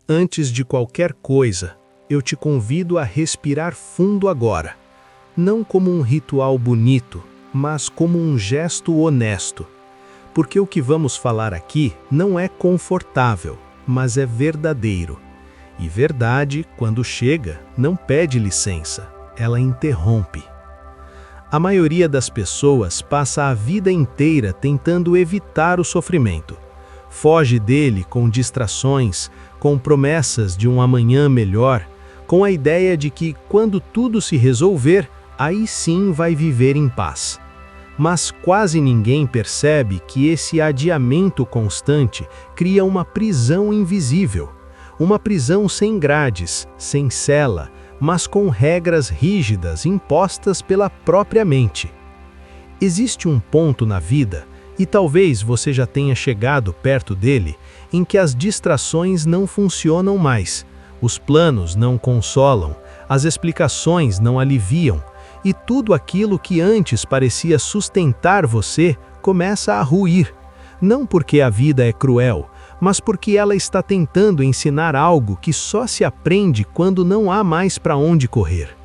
Antes de qualquer coisa, eu te convido a respirar fundo agora, não como um ritual bonito, mas como um gesto honesto. Porque o que vamos falar aqui não é confortável, mas é verdadeiro. E verdade, quando chega, não pede licença, ela interrompe. A maioria das pessoas passa a vida inteira tentando evitar o sofrimento. Foge dele com distrações, com promessas de um amanhã melhor, com a ideia de que, quando tudo se resolver, aí sim vai viver em paz. Mas quase ninguém percebe que esse adiamento constante cria uma prisão invisível. Uma prisão sem grades, sem cela, mas com regras rígidas impostas pela própria mente. Existe um ponto na vida, e talvez você já tenha chegado perto dele, em que as distrações não funcionam mais, os planos não consolam, as explicações não aliviam, e tudo aquilo que antes parecia sustentar você começa a ruir. Não porque a vida é cruel, mas porque ela está tentando ensinar algo que só se aprende quando não há mais para onde correr.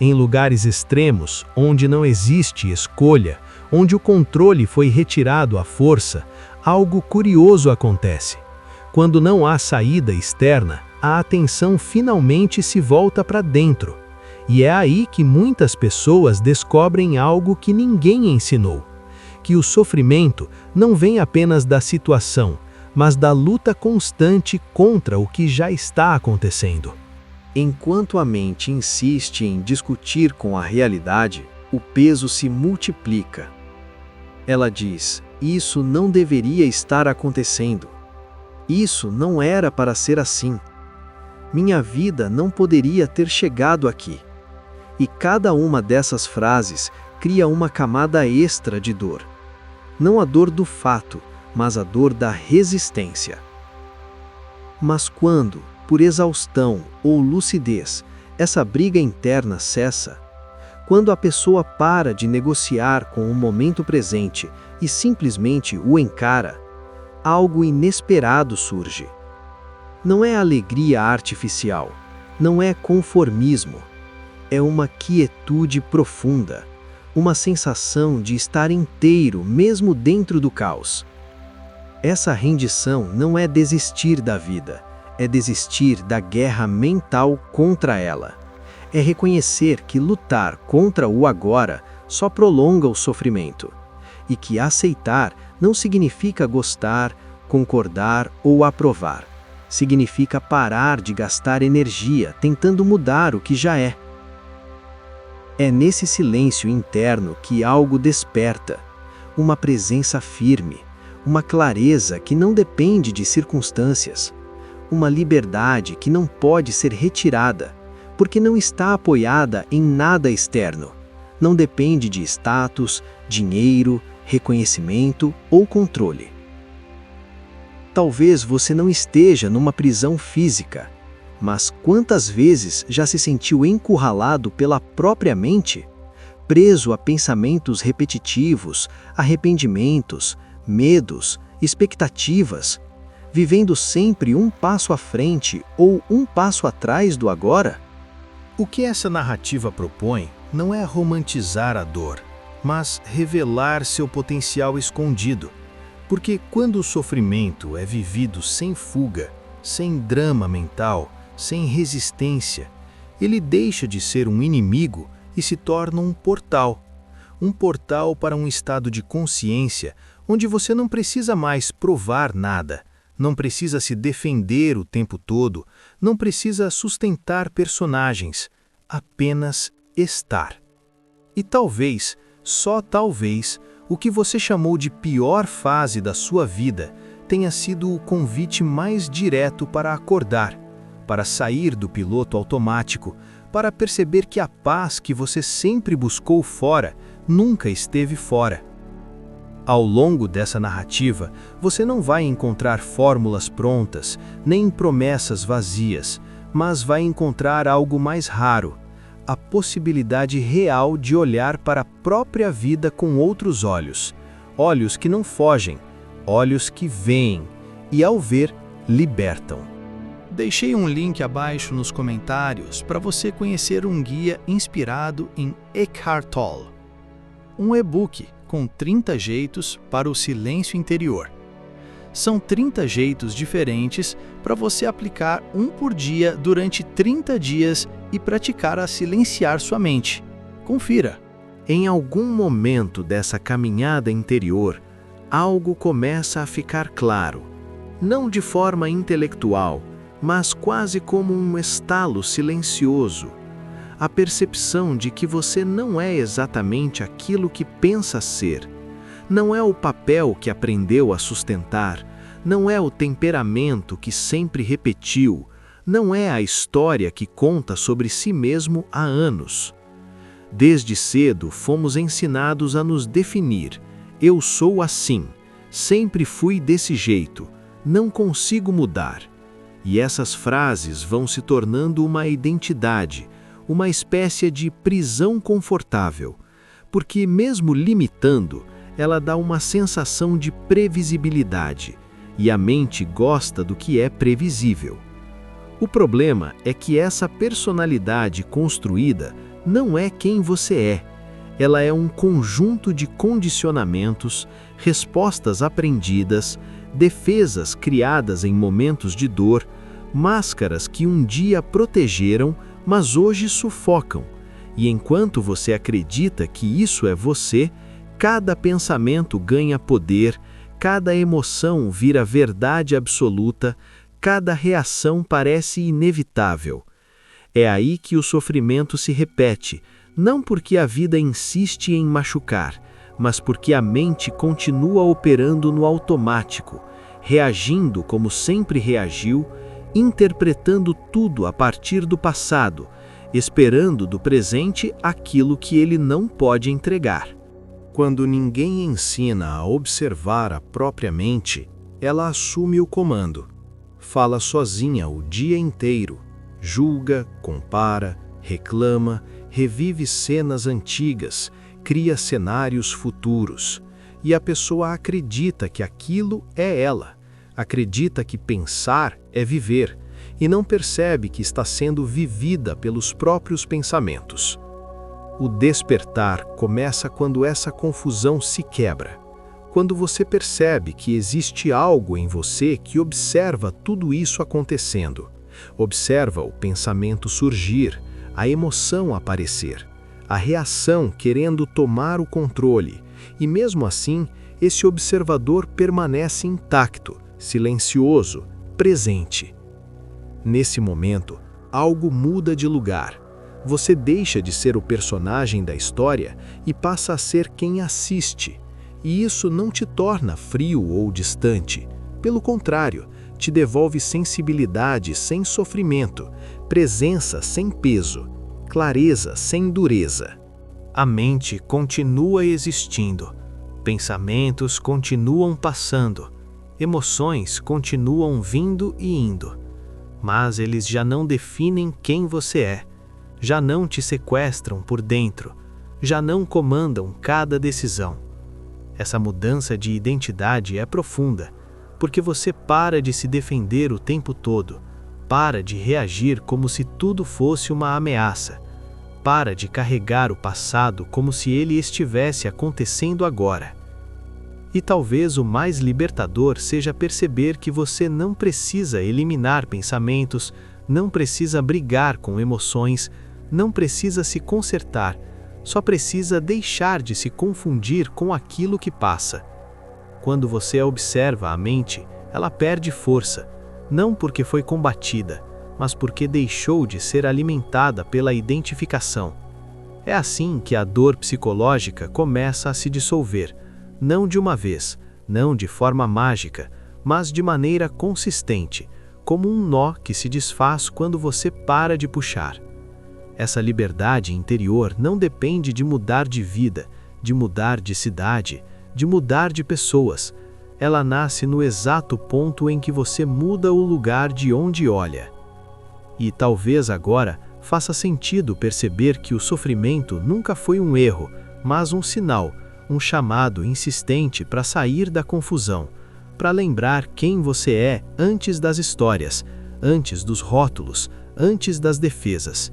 Em lugares extremos, onde não existe escolha, onde o controle foi retirado à força, algo curioso acontece. Quando não há saída externa, a atenção finalmente se volta para dentro. E é aí que muitas pessoas descobrem algo que ninguém ensinou: que o sofrimento não vem apenas da situação, mas da luta constante contra o que já está acontecendo. Enquanto a mente insiste em discutir com a realidade, o peso se multiplica. Ela diz: isso não deveria estar acontecendo. Isso não era para ser assim. Minha vida não poderia ter chegado aqui. E cada uma dessas frases cria uma camada extra de dor. Não a dor do fato, mas a dor da resistência. Mas quando, por exaustão ou lucidez, essa briga interna cessa, quando a pessoa para de negociar com o momento presente e simplesmente o encara, algo inesperado surge. Não é alegria artificial, não é conformismo, é uma quietude profunda, uma sensação de estar inteiro mesmo dentro do caos. Essa rendição não é desistir da vida, é desistir da guerra mental contra ela. É reconhecer que lutar contra o agora só prolonga o sofrimento, e que aceitar não significa gostar, concordar ou aprovar. Significa parar de gastar energia tentando mudar o que já é. É nesse silêncio interno que algo desperta, uma presença firme, uma clareza que não depende de circunstâncias, uma liberdade que não pode ser retirada, porque não está apoiada em nada externo, não depende de status, dinheiro, reconhecimento ou controle. Talvez você não esteja numa prisão física, mas quantas vezes já se sentiu encurralado pela própria mente, preso a pensamentos repetitivos, arrependimentos, medos, expectativas, vivendo sempre um passo à frente ou um passo atrás do agora? O que essa narrativa propõe não é romantizar a dor, mas revelar seu potencial escondido. Porque quando o sofrimento é vivido sem fuga, sem drama mental, sem resistência, ele deixa de ser um inimigo e se torna um portal. Um portal para um estado de consciência onde você não precisa mais provar nada, não precisa se defender o tempo todo, não precisa sustentar personagens, apenas estar. E talvez, só talvez, o que você chamou de pior fase da sua vida tenha sido o convite mais direto para acordar, para sair do piloto automático, para perceber que a paz que você sempre buscou fora nunca esteve fora. Ao longo dessa narrativa, você não vai encontrar fórmulas prontas, nem promessas vazias, mas vai encontrar algo mais raro: a possibilidade real de olhar para a própria vida com outros olhos, olhos que não fogem, olhos que veem, e ao ver, libertam. Deixei um link abaixo nos comentários para você conhecer um guia inspirado em Eckhart Tolle, um e-book com 30 jeitos para o silêncio interior. São 30 jeitos diferentes para você aplicar um por dia durante 30 dias e praticar a silenciar sua mente. Confira! Em algum momento dessa caminhada interior, algo começa a ficar claro, não de forma intelectual, mas quase como um estalo silencioso. A percepção de que você não é exatamente aquilo que pensa ser. Não é o papel que aprendeu a sustentar, não é o temperamento que sempre repetiu, não é a história que conta sobre si mesmo há anos. Desde cedo fomos ensinados a nos definir. Eu sou assim, sempre fui desse jeito, não consigo mudar. E essas frases vão se tornando uma identidade, uma espécie de prisão confortável, porque mesmo limitando, ela dá uma sensação de previsibilidade, e a mente gosta do que é previsível. O problema é que essa personalidade construída não é quem você é. Ela é um conjunto de condicionamentos, respostas aprendidas, defesas criadas em momentos de dor, máscaras que um dia protegeram, mas hoje sufocam. E enquanto você acredita que isso é você, cada pensamento ganha poder, cada emoção vira verdade absoluta, cada reação parece inevitável. É aí que o sofrimento se repete, não porque a vida insiste em machucar, mas porque a mente continua operando no automático, reagindo como sempre reagiu, interpretando tudo a partir do passado, esperando do presente aquilo que ele não pode entregar. Quando ninguém ensina a observar a própria mente, ela assume o comando. Fala sozinha o dia inteiro, julga, compara, reclama, revive cenas antigas, cria cenários futuros. E a pessoa acredita que aquilo é ela, acredita que pensar é viver, e não percebe que está sendo vivida pelos próprios pensamentos. O despertar começa quando essa confusão se quebra. Quando você percebe que existe algo em você que observa tudo isso acontecendo. Observa o pensamento surgir, a emoção aparecer, a reação querendo tomar o controle. E mesmo assim, esse observador permanece intacto, silencioso, presente. Nesse momento, algo muda de lugar. Você deixa de ser o personagem da história e passa a ser quem assiste. E isso não te torna frio ou distante. Pelo contrário, te devolve sensibilidade sem sofrimento, presença sem peso, clareza sem dureza. A mente continua existindo, pensamentos continuam passando, emoções continuam vindo e indo, mas eles já não definem quem você é, já não te sequestram por dentro, já não comandam cada decisão. Essa mudança de identidade é profunda, porque você para de se defender o tempo todo, para de reagir como se tudo fosse uma ameaça, para de carregar o passado como se ele estivesse acontecendo agora. E talvez o mais libertador seja perceber que você não precisa eliminar pensamentos, não precisa brigar com emoções, não precisa se consertar, só precisa deixar de se confundir com aquilo que passa. Quando você observa a mente, ela perde força, não porque foi combatida, mas porque deixou de ser alimentada pela identificação. É assim que a dor psicológica começa a se dissolver, não de uma vez, não de forma mágica, mas de maneira consistente, como um nó que se desfaz quando você para de puxar. Essa liberdade interior não depende de mudar de vida, de mudar de cidade, de mudar de pessoas. Ela nasce no exato ponto em que você muda o lugar de onde olha. E talvez agora faça sentido perceber que o sofrimento nunca foi um erro, mas um sinal, um chamado insistente para sair da confusão, para lembrar quem você é antes das histórias, antes dos rótulos, antes das defesas.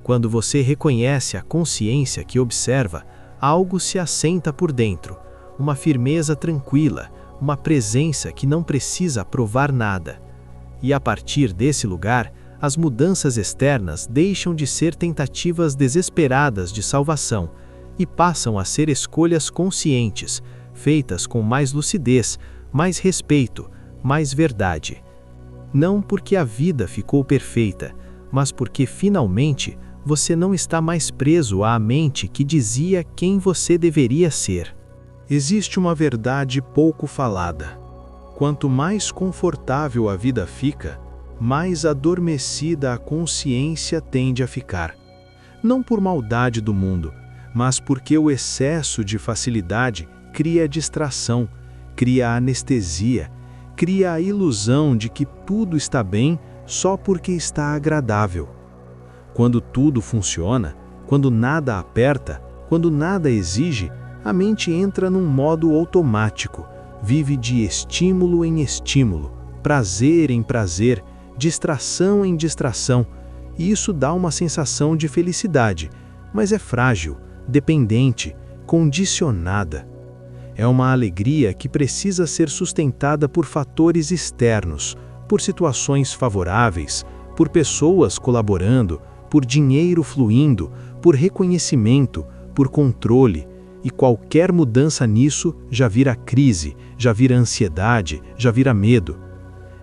Quando você reconhece a consciência que observa, algo se assenta por dentro, uma firmeza tranquila, uma presença que não precisa provar nada. E a partir desse lugar, as mudanças externas deixam de ser tentativas desesperadas de salvação e passam a ser escolhas conscientes, feitas com mais lucidez, mais respeito, mais verdade. Não porque a vida ficou perfeita, mas porque finalmente você não está mais preso à mente que dizia quem você deveria ser. Existe uma verdade pouco falada. Quanto mais confortável a vida fica, mais adormecida a consciência tende a ficar. Não por maldade do mundo, mas porque o excesso de facilidade cria distração, cria anestesia, cria a ilusão de que tudo está bem só porque está agradável. Quando tudo funciona, quando nada aperta, quando nada exige, a mente entra num modo automático, vive de estímulo em estímulo, prazer em prazer, distração em distração, e isso dá uma sensação de felicidade, mas é frágil, dependente, condicionada. É uma alegria que precisa ser sustentada por fatores externos, por situações favoráveis, por pessoas colaborando, por dinheiro fluindo, por reconhecimento, por controle, e qualquer mudança nisso já vira crise, já vira ansiedade, já vira medo.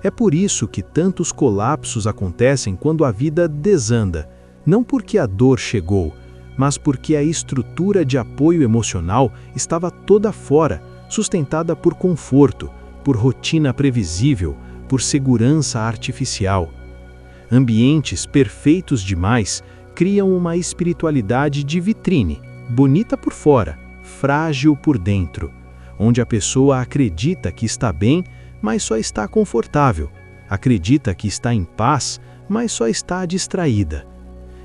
É por isso que tantos colapsos acontecem quando a vida desanda, não porque a dor chegou, mas porque a estrutura de apoio emocional estava toda fora, sustentada por conforto, por rotina previsível, por segurança artificial. Ambientes perfeitos demais criam uma espiritualidade de vitrine, bonita por fora, frágil por dentro, onde a pessoa acredita que está bem, mas só está confortável, acredita que está em paz, mas só está distraída.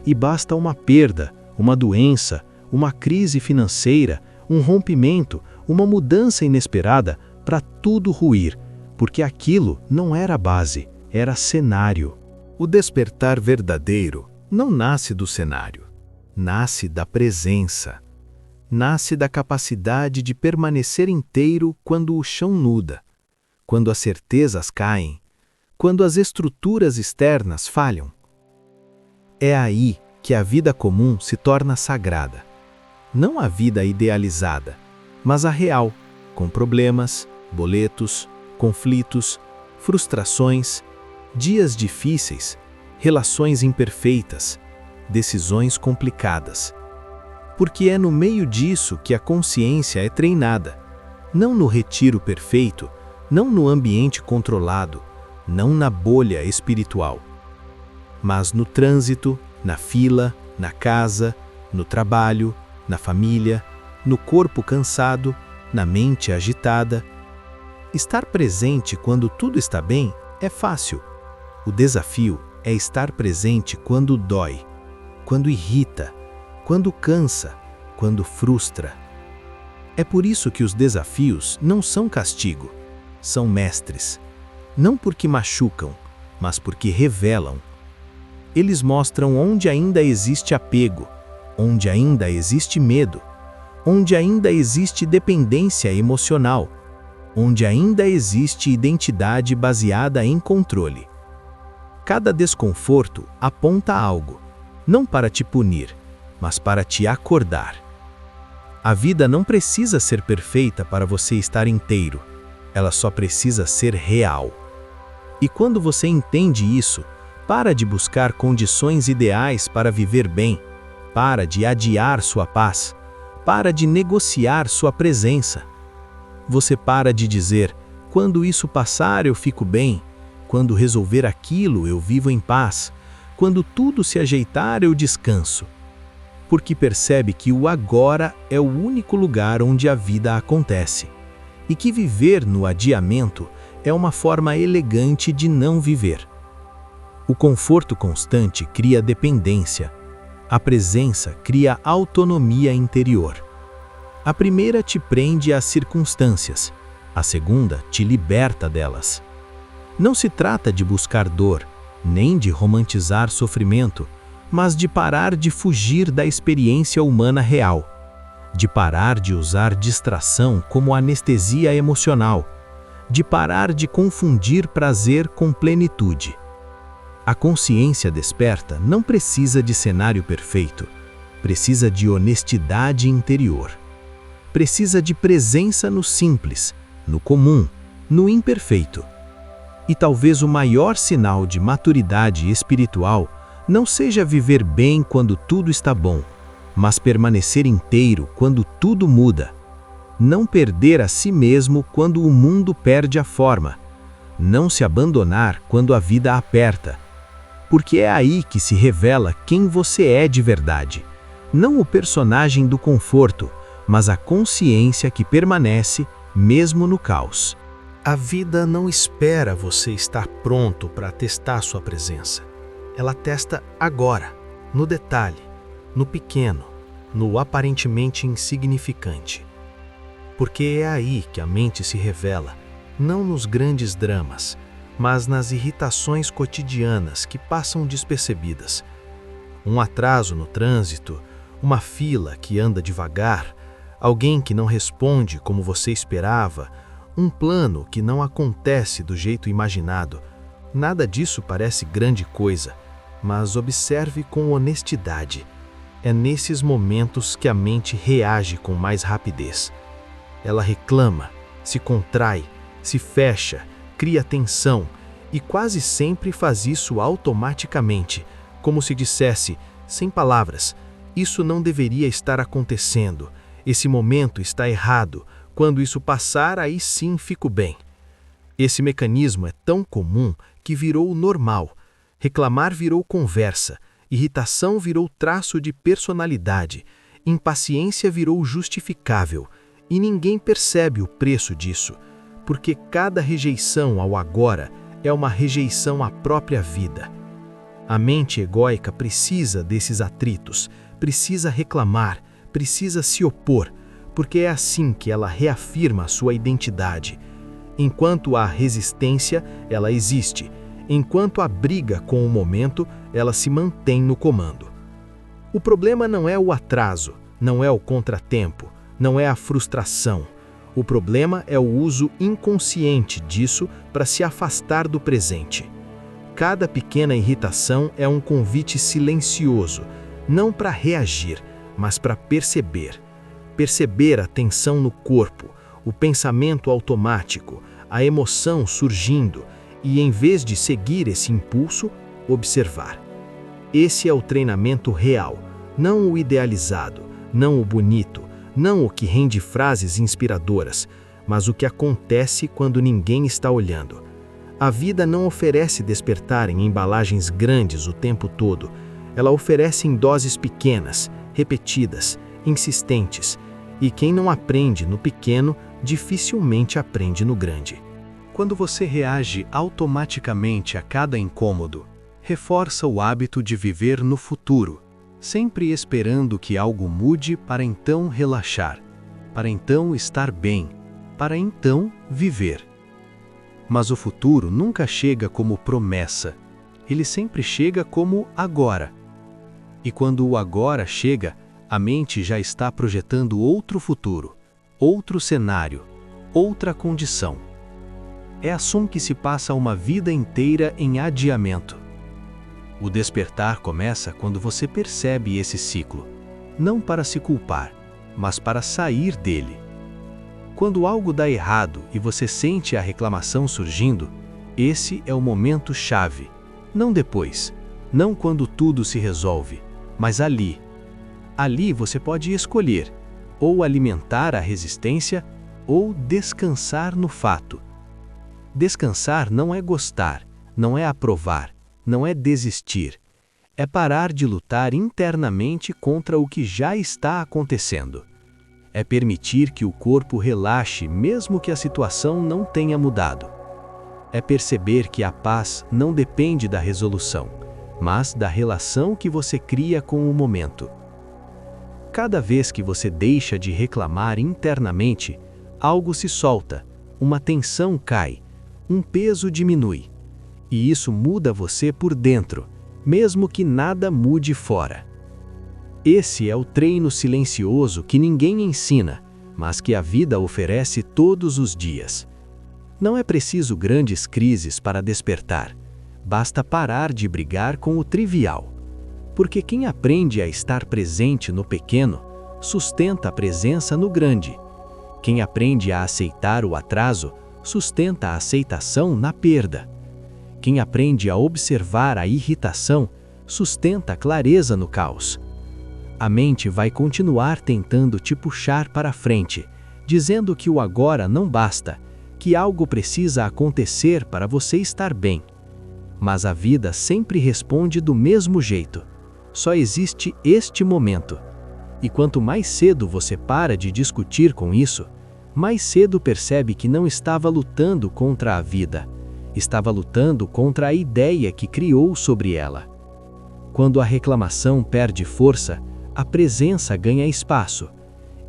E basta uma perda, uma doença, uma crise financeira, um rompimento, uma mudança inesperada para tudo ruir, porque aquilo não era base, era cenário. O despertar verdadeiro não nasce do cenário, nasce da presença. Nasce da capacidade de permanecer inteiro quando o chão nuda, quando as certezas caem, quando as estruturas externas falham. É aí que a vida comum se torna sagrada. Não a vida idealizada, mas a real, com problemas, boletos, conflitos, frustrações, dias difíceis, relações imperfeitas, decisões complicadas. Porque é no meio disso que a consciência é treinada, não no retiro perfeito, não no ambiente controlado, não na bolha espiritual, mas no trânsito, na fila, na casa, no trabalho, na família, no corpo cansado, na mente agitada. Estar presente quando tudo está bem é fácil. O desafio é estar presente quando dói, quando irrita, quando cansa, quando frustra. É por isso que os desafios não são castigo, são mestres. Não porque machucam, mas porque revelam. Eles mostram onde ainda existe apego, onde ainda existe medo, onde ainda existe dependência emocional, onde ainda existe identidade baseada em controle. Cada desconforto aponta algo, não para te punir, mas para te acordar. A vida não precisa ser perfeita para você estar inteiro, ela só precisa ser real. E quando você entende isso, para de buscar condições ideais para viver bem, para de adiar sua paz, para de negociar sua presença. Você para de dizer, quando isso passar eu fico bem, quando resolver aquilo eu vivo em paz, quando tudo se ajeitar eu descanso. Porque percebe que o agora é o único lugar onde a vida acontece, e que viver no adiamento é uma forma elegante de não viver. O conforto constante cria dependência, a presença cria autonomia interior. A primeira te prende às circunstâncias, a segunda te liberta delas. Não se trata de buscar dor, nem de romantizar sofrimento, mas de parar de fugir da experiência humana real, de parar de usar distração como anestesia emocional, de parar de confundir prazer com plenitude. A consciência desperta não precisa de cenário perfeito, precisa de honestidade interior. Precisa de presença no simples, no comum, no imperfeito. E talvez o maior sinal de maturidade espiritual não seja viver bem quando tudo está bom, mas permanecer inteiro quando tudo muda. Não perder a si mesmo quando o mundo perde a forma. Não se abandonar quando a vida aperta. Porque é aí que se revela quem você é de verdade. Não o personagem do conforto, mas a consciência que permanece mesmo no caos. A vida não espera você estar pronto para testar sua presença. Ela testa agora, no detalhe, no pequeno, no aparentemente insignificante. Porque é aí que a mente se revela, não nos grandes dramas, mas nas irritações cotidianas que passam despercebidas. Um atraso no trânsito, uma fila que anda devagar, alguém que não responde como você esperava, um plano que não acontece do jeito imaginado. Nada disso parece grande coisa, mas observe com honestidade. É nesses momentos que a mente reage com mais rapidez. Ela reclama, se contrai, se fecha, cria tensão e quase sempre faz isso automaticamente, como se dissesse, sem palavras, isso não deveria estar acontecendo, esse momento está errado, quando isso passar aí sim fico bem. Esse mecanismo é tão comum que virou normal, reclamar virou conversa, irritação virou traço de personalidade, impaciência virou justificável, e ninguém percebe o preço disso, porque cada rejeição ao agora é uma rejeição à própria vida. A mente egóica precisa desses atritos, precisa reclamar, precisa se opor, porque é assim que ela reafirma a sua identidade. Enquanto há resistência, ela existe. Enquanto há briga com o momento, ela se mantém no comando. O problema não é o atraso, não é o contratempo, não é a frustração. O problema é o uso inconsciente disso para se afastar do presente. Cada pequena irritação é um convite silencioso, não para reagir, mas para perceber. Perceber a tensão no corpo, o pensamento automático, a emoção surgindo e, em vez de seguir esse impulso, observar. Esse é o treinamento real, não o idealizado, não o bonito, não o que rende frases inspiradoras, mas o que acontece quando ninguém está olhando. A vida não oferece despertar em embalagens grandes o tempo todo. Ela oferece em doses pequenas, repetidas, insistentes, e quem não aprende no pequeno, dificilmente aprende no grande. Quando você reage automaticamente a cada incômodo, reforça o hábito de viver no futuro, sempre esperando que algo mude para então relaxar, para então estar bem, para então viver. Mas o futuro nunca chega como promessa, ele sempre chega como agora. E quando o agora chega, a mente já está projetando outro futuro, outro cenário, outra condição. É assim que se passa uma vida inteira em adiamento. O despertar começa quando você percebe esse ciclo, não para se culpar, mas para sair dele. Quando algo dá errado e você sente a reclamação surgindo, esse é o momento chave. Não depois, não quando tudo se resolve, mas ali. Ali você pode escolher, ou alimentar a resistência, ou descansar no fato. Descansar não é gostar, não é aprovar, não é desistir. É parar de lutar internamente contra o que já está acontecendo. É permitir que o corpo relaxe mesmo que a situação não tenha mudado. É perceber que a paz não depende da resolução, mas da relação que você cria com o momento. Cada vez que você deixa de reclamar internamente, algo se solta, uma tensão cai, um peso diminui. E isso muda você por dentro, mesmo que nada mude fora. Esse é o treino silencioso que ninguém ensina, mas que a vida oferece todos os dias. Não é preciso grandes crises para despertar. Basta parar de brigar com o trivial. Porque quem aprende a estar presente no pequeno, sustenta a presença no grande. Quem aprende a aceitar o atraso, sustenta a aceitação na perda. Quem aprende a observar a irritação, sustenta a clareza no caos. A mente vai continuar tentando te puxar para frente, dizendo que o agora não basta, que algo precisa acontecer para você estar bem. Mas a vida sempre responde do mesmo jeito. Só existe este momento. E quanto mais cedo você para de discutir com isso, mais cedo percebe que não estava lutando contra a vida, estava lutando contra a ideia que criou sobre ela. Quando a reclamação perde força, a presença ganha espaço.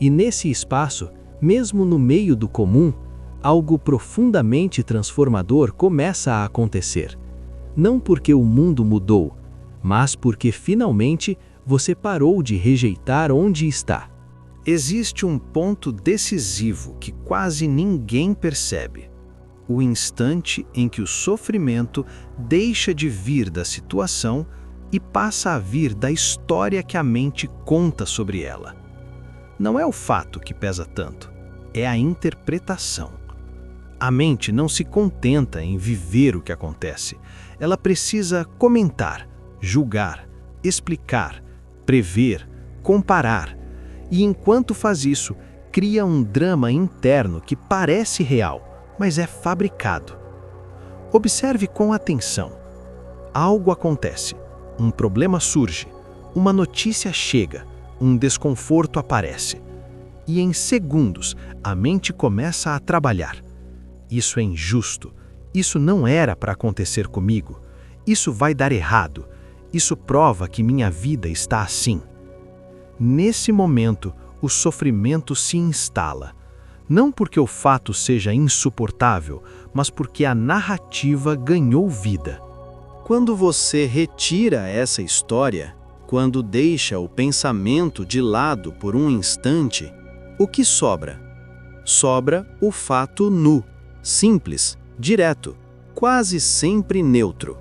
E nesse espaço, mesmo no meio do comum, algo profundamente transformador começa a acontecer. Não porque o mundo mudou, mas porque finalmente você parou de rejeitar onde está. Existe um ponto decisivo que quase ninguém percebe. O instante em que o sofrimento deixa de vir da situação e passa a vir da história que a mente conta sobre ela. Não é o fato que pesa tanto, é a interpretação. A mente não se contenta em viver o que acontece. Ela precisa comentar, julgar, explicar, prever, comparar. E enquanto faz isso, cria um drama interno que parece real, mas é fabricado. Observe com atenção. Algo acontece, um problema surge, uma notícia chega, um desconforto aparece. E em segundos, a mente começa a trabalhar. Isso é injusto. Isso não era para acontecer comigo. Isso vai dar errado. Isso prova que minha vida está assim. Nesse momento, o sofrimento se instala. Não porque o fato seja insuportável, mas porque a narrativa ganhou vida. Quando você retira essa história, quando deixa o pensamento de lado por um instante, o que sobra? Sobra o fato nu, simples, direto, quase sempre neutro.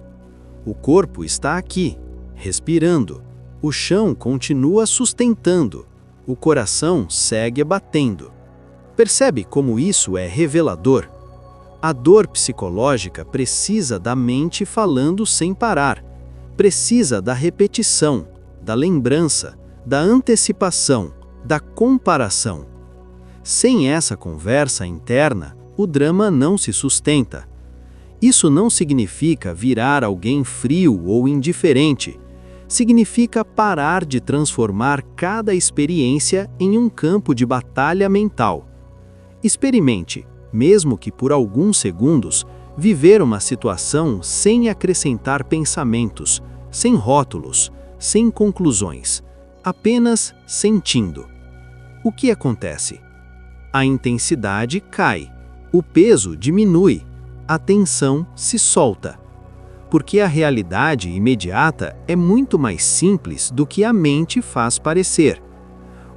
O corpo está aqui, respirando. O chão continua sustentando. O coração segue batendo. Percebe como isso é revelador? A dor psicológica precisa da mente falando sem parar. Precisa da repetição, da lembrança, da antecipação, da comparação. Sem essa conversa interna, o drama não se sustenta. Isso não significa virar alguém frio ou indiferente. Significa parar de transformar cada experiência em um campo de batalha mental. Experimente, mesmo que por alguns segundos, viver uma situação sem acrescentar pensamentos, sem rótulos, sem conclusões, apenas sentindo. O que acontece? A intensidade cai, o peso diminui, a tensão se solta. Porque a realidade imediata é muito mais simples do que a mente faz parecer.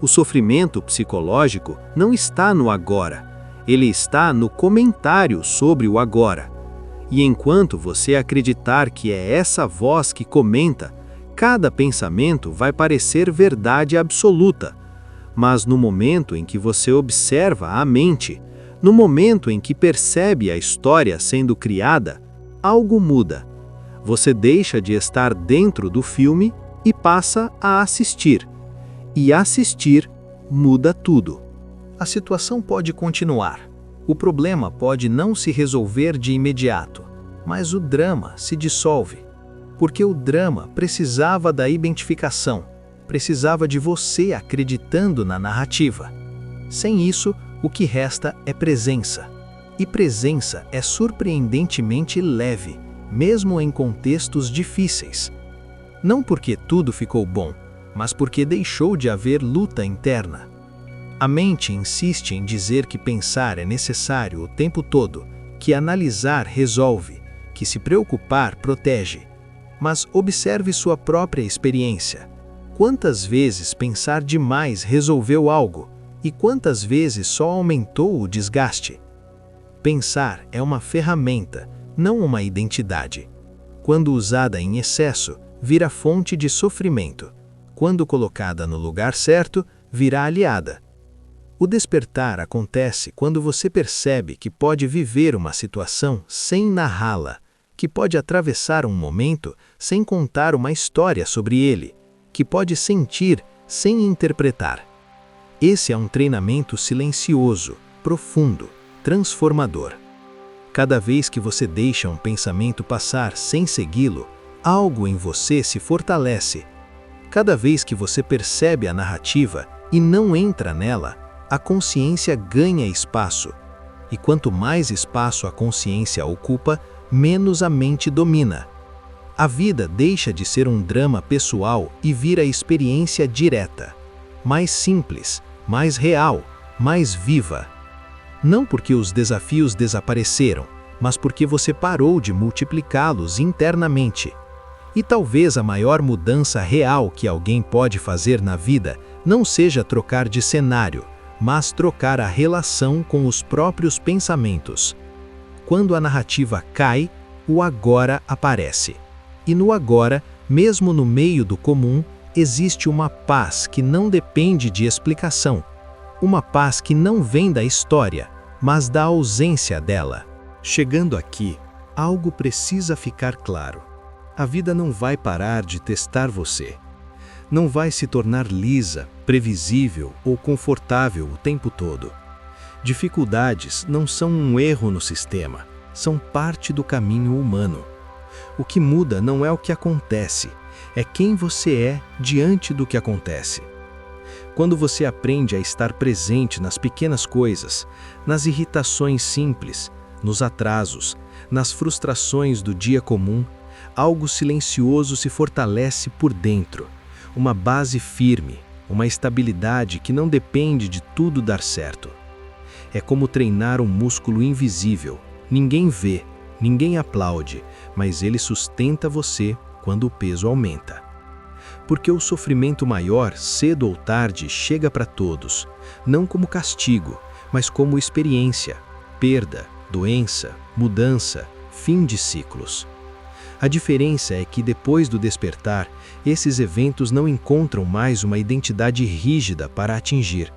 O sofrimento psicológico não está no agora, ele está no comentário sobre o agora. E enquanto você acreditar que é essa voz que comenta, cada pensamento vai parecer verdade absoluta. Mas no momento em que você observa a mente, no momento em que percebe a história sendo criada, algo muda. Você deixa de estar dentro do filme e passa a assistir. E assistir muda tudo. A situação pode continuar. O problema pode não se resolver de imediato, mas o drama se dissolve. Porque o drama precisava da identificação, precisava de você acreditando na narrativa. Sem isso, o que resta é presença. E presença é surpreendentemente leve, mesmo em contextos difíceis. Não porque tudo ficou bom, mas porque deixou de haver luta interna. A mente insiste em dizer que pensar é necessário o tempo todo, que analisar resolve, que se preocupar protege. Mas observe sua própria experiência. Quantas vezes pensar demais resolveu algo e quantas vezes só aumentou o desgaste? Pensar é uma ferramenta, não uma identidade. Quando usada em excesso, vira fonte de sofrimento. Quando colocada no lugar certo, vira aliada. O despertar acontece quando você percebe que pode viver uma situação sem narrá-la, que pode atravessar um momento sem contar uma história sobre ele, que pode sentir sem interpretar. Esse é um treinamento silencioso, profundo, transformador. Cada vez que você deixa um pensamento passar sem segui-lo, algo em você se fortalece. Cada vez que você percebe a narrativa e não entra nela, a consciência ganha espaço. E quanto mais espaço a consciência ocupa, menos a mente domina. A vida deixa de ser um drama pessoal e vira experiência direta. Mais simples, mais real, mais viva. Não porque os desafios desapareceram, mas porque você parou de multiplicá-los internamente. E talvez a maior mudança real que alguém pode fazer na vida não seja trocar de cenário, mas trocar a relação com os próprios pensamentos. Quando a narrativa cai, o agora aparece. E no agora, mesmo no meio do comum, existe uma paz que não depende de explicação. Uma paz que não vem da história, mas da ausência dela. Chegando aqui, algo precisa ficar claro. A vida não vai parar de testar você. Não vai se tornar lisa, previsível ou confortável o tempo todo. Dificuldades não são um erro no sistema, são parte do caminho humano. O que muda não é o que acontece, é quem você é diante do que acontece. Quando você aprende a estar presente nas pequenas coisas, nas irritações simples, nos atrasos, nas frustrações do dia comum, algo silencioso se fortalece por dentro. Uma base firme, uma estabilidade que não depende de tudo dar certo. É como treinar um músculo invisível. Ninguém vê, ninguém aplaude, mas ele sustenta você quando o peso aumenta. Porque o sofrimento maior, cedo ou tarde, chega para todos, não como castigo, mas como experiência, perda, doença, mudança, fim de ciclos. A diferença é que depois do despertar, esses eventos não encontram mais uma identidade rígida para atingir.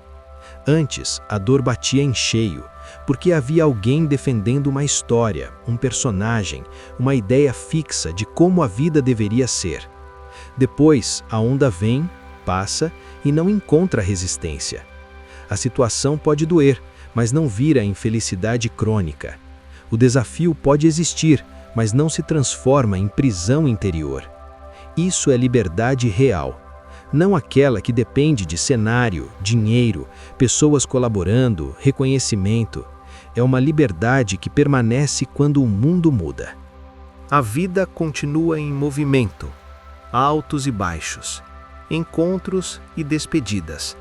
Antes, a dor batia em cheio, porque havia alguém defendendo uma história, um personagem, uma ideia fixa de como a vida deveria ser. Depois, a onda vem, passa e não encontra resistência. A situação pode doer, mas não vira infelicidade crônica. O desafio pode existir, mas não se transforma em prisão interior. Isso é liberdade real. Não aquela que depende de cenário, dinheiro, pessoas colaborando, reconhecimento. É uma liberdade que permanece quando o mundo muda. A vida continua em movimento, altos e baixos, encontros e despedidas,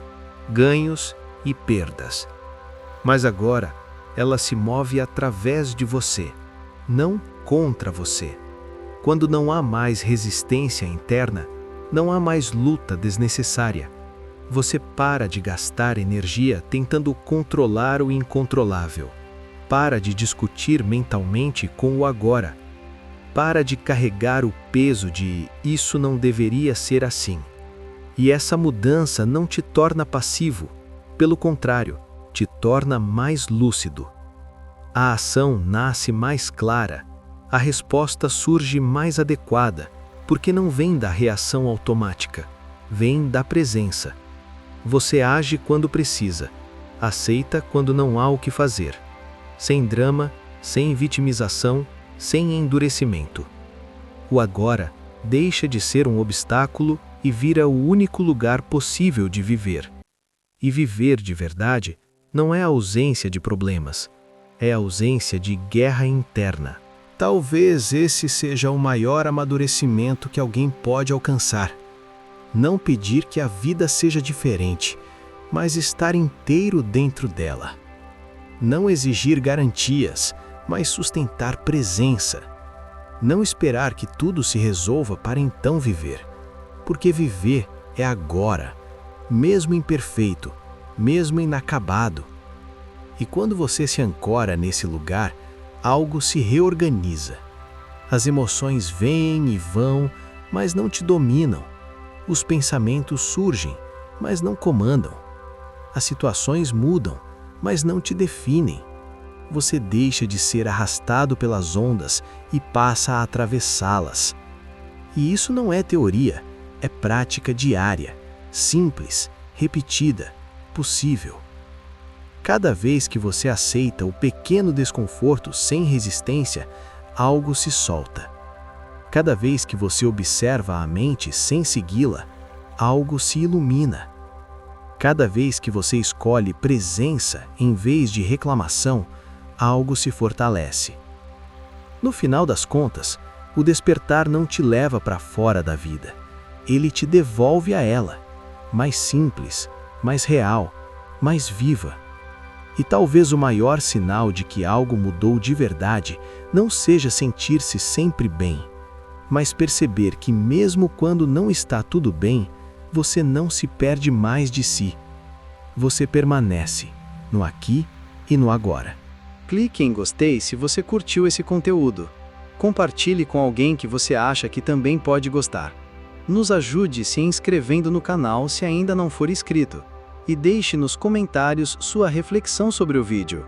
ganhos e perdas. Mas agora, ela se move através de você, não contra você. Quando não há mais resistência interna, não há mais luta desnecessária. Você para de gastar energia tentando controlar o incontrolável. Para de discutir mentalmente com o agora. Para de carregar o peso de isso não deveria ser assim. E essa mudança não te torna passivo, pelo contrário, te torna mais lúcido. A ação nasce mais clara, a resposta surge mais adequada, porque não vem da reação automática, vem da presença. Você age quando precisa, aceita quando não há o que fazer. Sem drama, sem vitimização, sem endurecimento. O agora deixa de ser um obstáculo e vira o único lugar possível de viver. E viver de verdade não é a ausência de problemas, é a ausência de guerra interna. Talvez esse seja o maior amadurecimento que alguém pode alcançar. Não pedir que a vida seja diferente, mas estar inteiro dentro dela. Não exigir garantias, mas sustentar presença. Não esperar que tudo se resolva para então viver. Porque viver é agora, mesmo imperfeito, mesmo inacabado. E quando você se ancora nesse lugar, algo se reorganiza. As emoções vêm e vão, mas não te dominam. Os pensamentos surgem, mas não comandam. As situações mudam, mas não te definem. Você deixa de ser arrastado pelas ondas e passa a atravessá-las. E isso não é teoria, é prática diária, simples, repetida, possível. Cada vez que você aceita o pequeno desconforto sem resistência, algo se solta. Cada vez que você observa a mente sem segui-la, algo se ilumina. Cada vez que você escolhe presença em vez de reclamação, algo se fortalece. No final das contas, o despertar não te leva para fora da vida. Ele te devolve a ela, mais simples, mais real, mais viva. E talvez o maior sinal de que algo mudou de verdade não seja sentir-se sempre bem, mas perceber que mesmo quando não está tudo bem, você não se perde mais de si. Você permanece no aqui e no agora. Clique em gostei se você curtiu esse conteúdo. Compartilhe com alguém que você acha que também pode gostar. Nos ajude se inscrevendo no canal se ainda não for inscrito. E deixe nos comentários sua reflexão sobre o vídeo.